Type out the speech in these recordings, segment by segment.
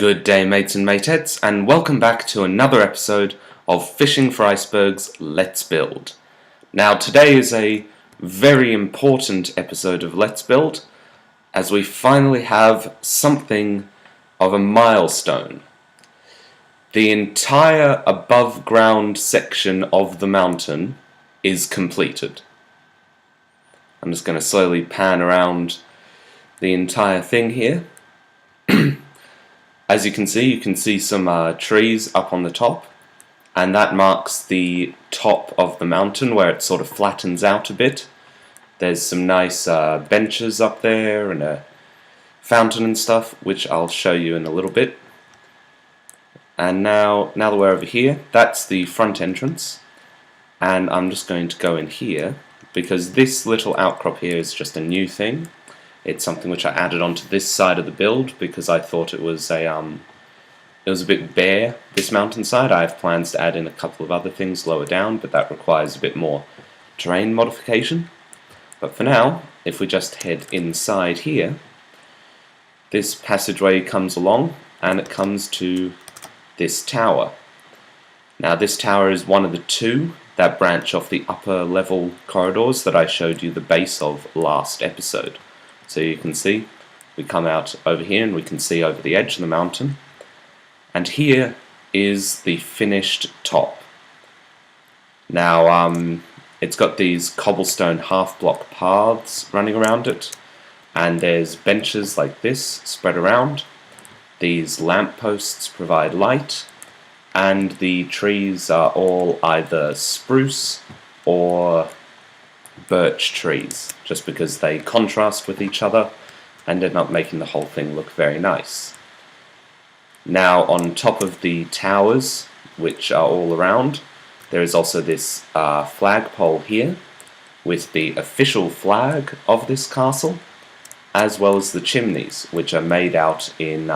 Good day, mates and matettes, and welcome back to another episode of Fishing for Icebergs Let's Build. Now, today is a very important episode of Let's Build, as we finally have something of a milestone. The entire above-ground section of the mountain is completed. I'm just going to slowly pan around the entire thing here. As you can see some trees up on the top, and that marks the top of the mountain where it sort of flattens out a bit. There's some nice benches up there and a fountain and stuff, which I'll show you in a little bit. And now that we're over here, that's the front entrance, and I'm just going to go in here because this little outcrop here is just a new thing. It's something which I added onto this side of the build because I thought it was a bit bare, this mountainside. I have plans to add in a couple of other things lower down, but that requires a bit more terrain modification. But for now, if we just head inside here, this passageway comes along and it comes to this tower. Now this tower is one of the two that branch off the upper level corridors that I showed you the base of last episode. So you can see, we come out over here and we can see over the edge of the mountain. And here is the finished top. Now, it's got these cobblestone half-block paths running around it. And there's benches like this spread around. These lampposts provide light. And the trees are all either spruce or birch trees, just because they contrast with each other and end up making the whole thing look very nice. Now, on top of the towers, which are all around, there is also this flagpole here with the official flag of this castle, as well as the chimneys, which are made out in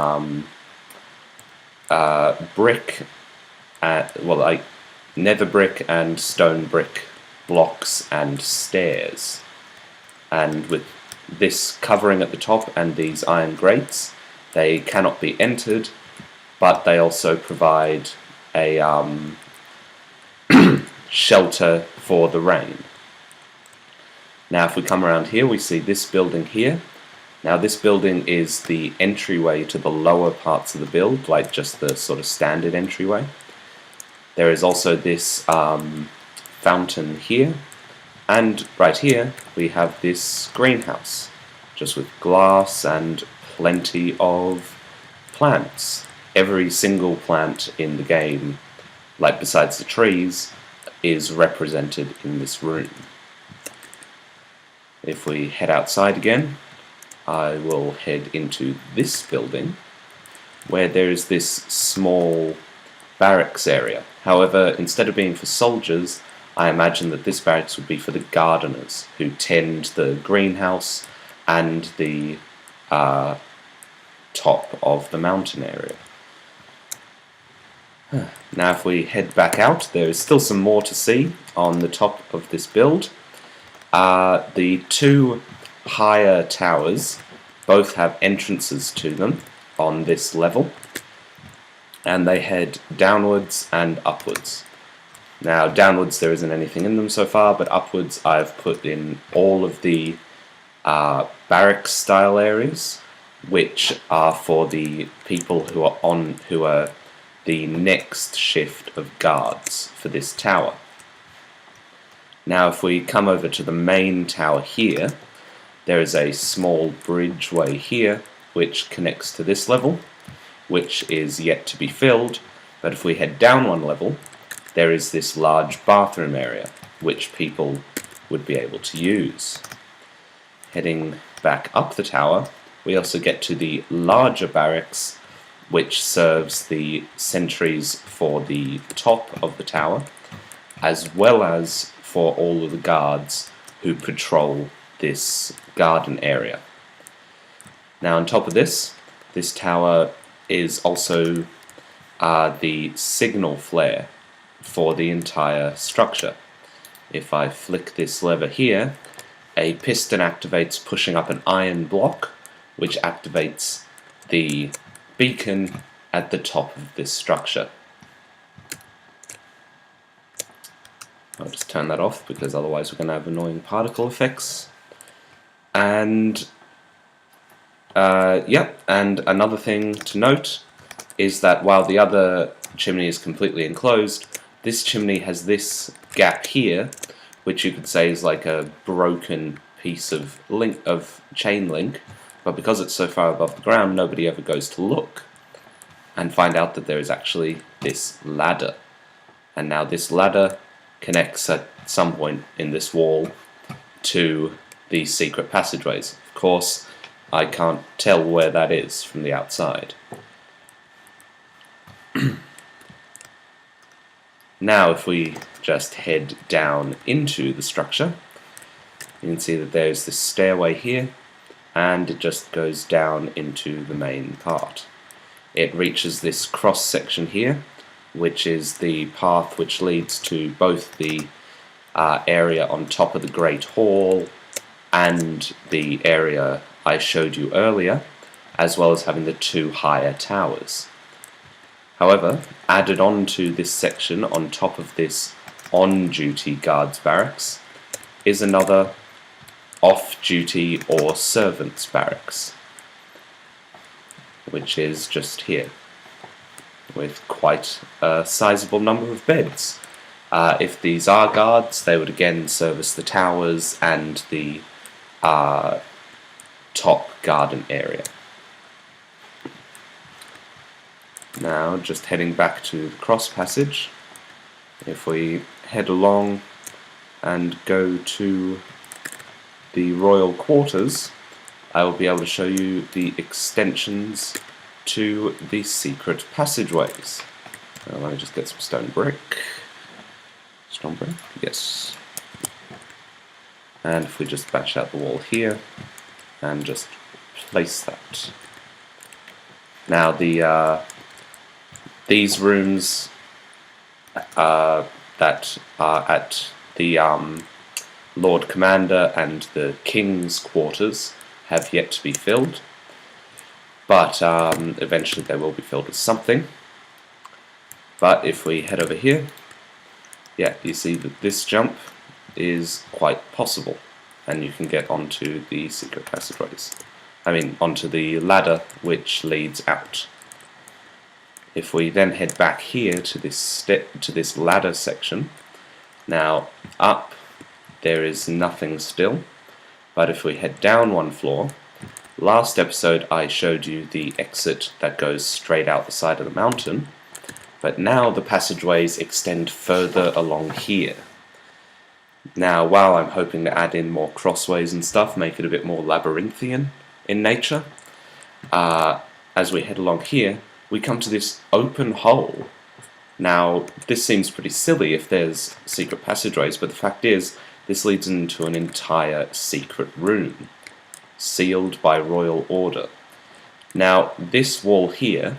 brick, like nether brick and stone brick blocks and stairs. And with this covering at the top and these iron grates, they cannot be entered, but they also provide a shelter for the rain. Now if we come around here, we see this building here. Now this building is the entryway to the lower parts of the build, like just the sort of standard entryway. There is also this fountain here, and right here we have this greenhouse, just with glass and plenty of plants. Every single plant in the game, like besides the trees, is represented in this room. If we head outside again, I will head into this building, where there is this small barracks area. However, instead of being for soldiers, I imagine that this barracks would be for the gardeners who tend the greenhouse and the top of the mountain area. Now if we head back out, there is still some more to see on the top of this build. The two higher towers both have entrances to them on this level, and they head downwards and upwards. Now, downwards there isn't anything in them so far, but upwards I've put in all of the barracks-style areas, which are for the people who are the next shift of guards for this tower. Now, if we come over to the main tower here, there is a small bridgeway here, which connects to this level, which is yet to be filled, but if we head down one level, there is this large bathroom area, which people would be able to use. Heading back up the tower, we also get to the larger barracks, which serves the sentries for the top of the tower, as well as for all of the guards who patrol this garden area. Now on top of this tower is also the signal flare for the entire structure. If I flick this lever here, a piston activates pushing up an iron block, which activates the beacon at the top of this structure. I'll just turn that off because otherwise we're going to have annoying particle effects. And and another thing to note is that while the other chimney is completely enclosed, this chimney has this gap here, which you could say is like a broken piece of chain link, but because it's so far above the ground, nobody ever goes to look and find out that there is actually this ladder. And now this ladder connects at some point in this wall to these secret passageways. Of course, I can't tell where that is from the outside. Now if we just head down into the structure, you can see that there's this stairway here, and it just goes down into the main part. It reaches this cross section here, which is the path which leads to both the area on top of the Great Hall and the area I showed you earlier, as well as having the two higher towers. However, added on to this section on top of this on-duty guards barracks is another off-duty or servants barracks, which is just here, with quite a sizable number of beds. If these are guards, they would again service the towers and the top garden area. Now, just heading back to the cross passage, if we head along and go to the royal quarters, I will be able to show you the extensions to the secret passageways. Let me just get some stone brick. Stone brick? Yes. And if we just bash out the wall here and just place that. Now these rooms that are at the Lord Commander and the King's quarters have yet to be filled, but eventually they will be filled with something. But if we head over here, yeah, you see that this jump is quite possible, and you can get onto the secret passageways. I mean, onto the ladder which leads out. If we then head back here to this ladder section, now up there is nothing still, but if we head down one floor, last episode I showed you the exit that goes straight out the side of the mountain, but now the passageways extend further along here. Now, while I'm hoping to add in more crossways and stuff, make it a bit more labyrinthian in nature, as we head along here, we come to this open hole. Now, this seems pretty silly if there's secret passageways, but the fact is, this leads into an entire secret room, sealed by royal order. Now, this wall here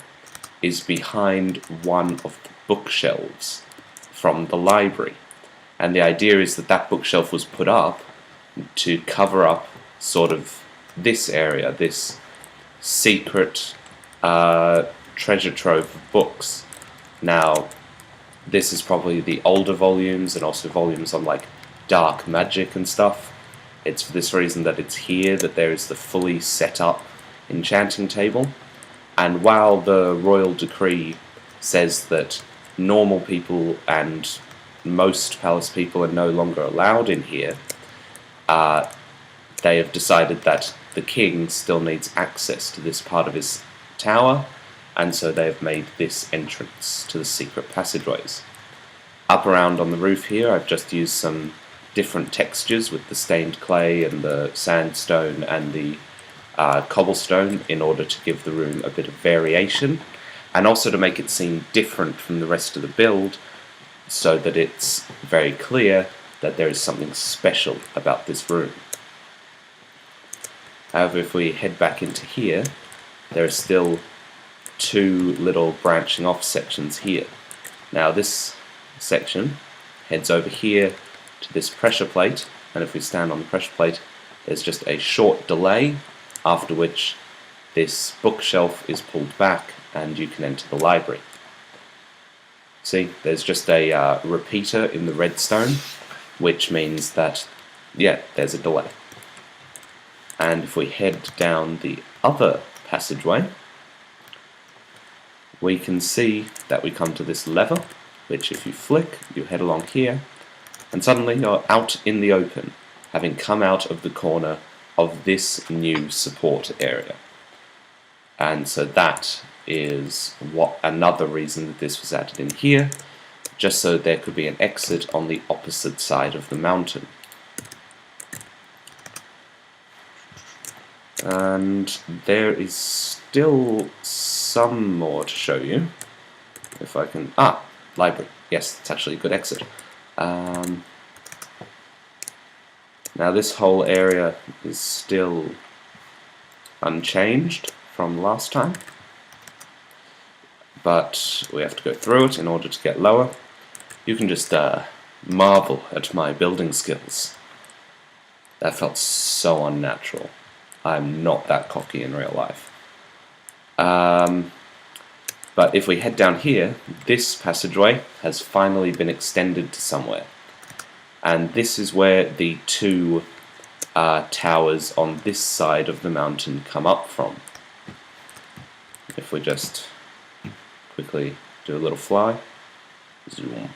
is behind one of the bookshelves from the library, and the idea is that that bookshelf was put up to cover up sort of this area, this secret treasure trove of books. Now, this is probably the older volumes and also volumes on like dark magic and stuff. It's for this reason that it's here that there is the fully set up enchanting table. And while the royal decree says that normal people and most palace people are no longer allowed in here, they have decided that the king still needs access to this part of his tower, and so they have made this entrance to the secret passageways. Up around on the roof here, I've just used some different textures with the stained clay and the sandstone and the cobblestone in order to give the room a bit of variation, and also to make it seem different from the rest of the build, so that it's very clear that there is something special about this room. However, if we head back into here, there are still two little branching off sections here. Now this section heads over here to this pressure plate, and if we stand on the pressure plate, there's just a short delay, after which this bookshelf is pulled back and you can enter the library. See, there's just a repeater in the redstone, which means that, yeah, there's a delay. And if we head down the other passageway, we can see that we come to this lever, which if you flick, you head along here, and suddenly you're out in the open, having come out of the corner of this new support area. And so that is what another reason that this was added in here, just so there could be an exit on the opposite side of the mountain. And there is still some more to show you. If I can... library. Yes, it's actually a good exit. Now this whole area is still unchanged from last time, but we have to go through it in order to get lower. You can just marvel at my building skills. That felt so unnatural. I'm not that cocky in real life. But if we head down here, this passageway has finally been extended to somewhere. And this is where the two towers on this side of the mountain come up from. If we just quickly do a little fly. Zoom.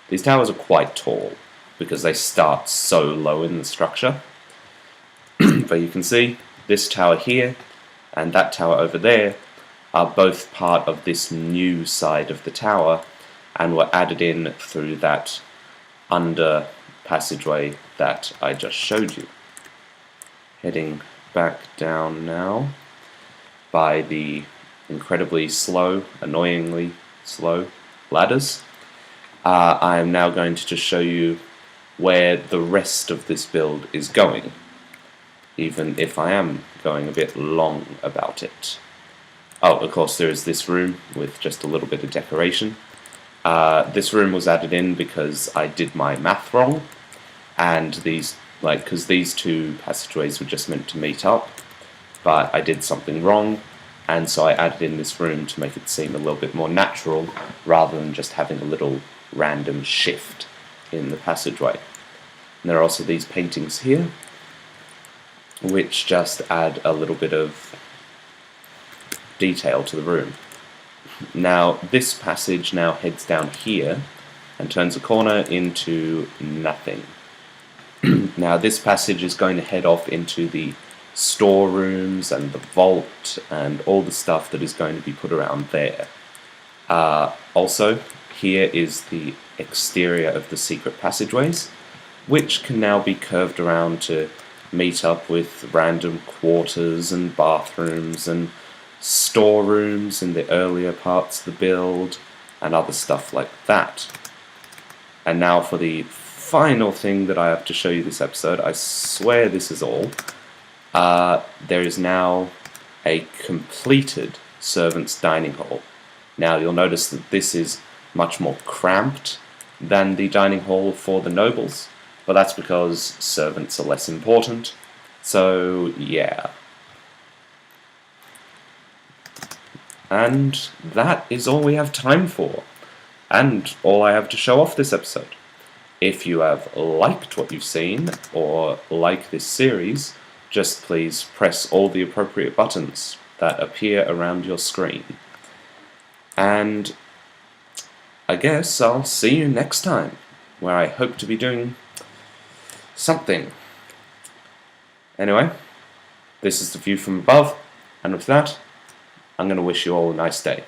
These towers are quite tall because they start so low in the structure. But you can see this tower here and that tower over there are both part of this new side of the tower and were added in through that under passageway that I just showed you. Heading back down now by the incredibly slow, annoyingly slow ladders. I am now going to just show you where the rest of this build is going, even if I am going a bit long about it. Oh, of course there is this room with just a little bit of decoration. This room was added in because I did my math wrong, and because these two passageways were just meant to meet up, but I did something wrong, and so I added in this room to make it seem a little bit more natural, rather than just having a little random shift in the passageway. And there are also these paintings here, which just add a little bit of detail to the room. Now, this passage now heads down here and turns a corner into nothing. Now, this passage is going to head off into the storerooms and the vault and all the stuff that is going to be put around there. Also, here is the exterior of the secret passageways, which can now be curved around to meet up with random quarters and bathrooms and storerooms in the earlier parts of the build and other stuff like that. And now for the final thing that I have to show you this episode. I swear this is all. There is now a completed servants' dining hall. Now you'll notice that this is much more cramped than the dining hall for the nobles, but that's because servants are less important. So yeah. And that is all we have time for, and all I have to show off this episode. If you have liked what you've seen, or like this series, just please press all the appropriate buttons that appear around your screen. And I guess I'll see you next time, where I hope to be doing something. Anyway, this is the view from above, and with that, I'm going to wish you all a nice day.